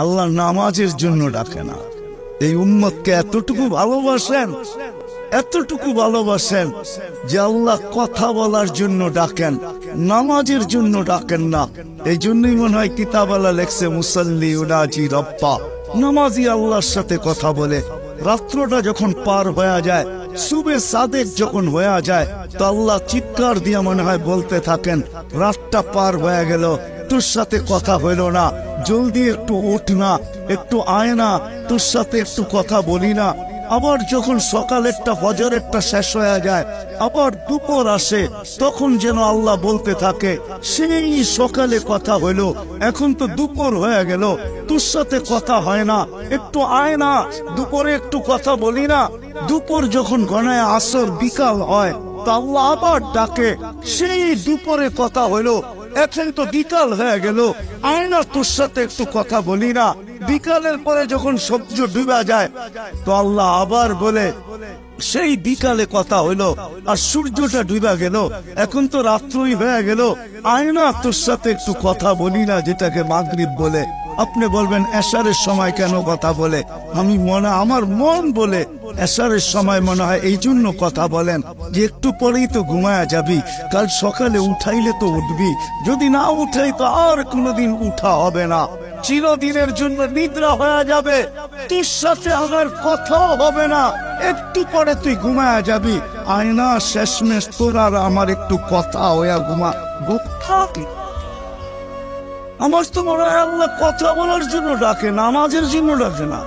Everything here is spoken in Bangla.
আল্লাহ নামাজের জন্য ডাকে না। এই উম্মতকে এতটুকু ভালোবাসেন যে আল্লাহ কথা বলার জন্য ডাকেন, নামাজের জন্য ডাকেন না। এই জন্যই মনে হয় কিতাবালা লেখছে মুসাল্লি উনাজি রব্বা, নামাজি আল্লাহর সাথে কথা বলে। রাত্রটা যখন পার হয়ে যায়, সুবে সাদেক যখন হয়ে যায়, তো আল্লাহ চিৎকার দিয়ে মনে হয় বলতে থাকেন, রাতটা পার হয়ে গেল, তোর সাথে কথা হইল না, জলদি একটু উঠ না, একটু আয় না, তোর সাথে একটু কথা বলি না। আবার যখন সকালেরটা ফজরেরটা শেষ হয়ে যায়, আবার দুপুর আসে, তখন যেন আল্লাহ বলতে থাকে, সেই সকালে কথা হইলো, এখন তো দুপুর হয়ে গেল, তোর সাথে কথা হয় না, একটু আয় না, দুপুরে একটু কথা বলি না। দুপুর যখন গণায় আসর বিকাল হয়, তো আল্লাহ আবার ডাকে, সেই দুপুরে কথা হইলো, এখন তো বিকাল হয়ে গেল, আয় না, তোর সাথে একটু কথা বলি না। বিকালের পরে যখন সূর্য ডুবে যায়, তো আল্লাহ আবার বলে, সেই বিকালে কথা হইলো, আর সূর্যটা ডুবে গেল, এখন তো রাত্রই হয়ে গেল, আয় না, তোর সাথে একটু কথা বলি না, যেটাকে মাগরিব বলে। আপনি বলবেন এশারের সময় কেন কথা বলে? আমার মন বলে এশারের সময় মনে হয় এই জন্য কথা বলেন যে একটু পরেই তো ঘুমায়া যাবি, কাল সকালে উঠাইলে তো উঠবি, যদি না উঠাই তো আর কোনোদিন উঠা হবে না, চিরদিনের জন্য নিদ্রা হয়ে যাবে, তোর সাথে আমার কথাও হবে না, একটু পরে তুই ঘুমায়া যাবি, আয়না শেষমেশ তোর আর আমার একটু কথা হইয়া ঘুমা। আমার তো মনে হয় আল্লাহ কথা বলার জন্য ডাকে, নামাজের জন্য ডাকে না।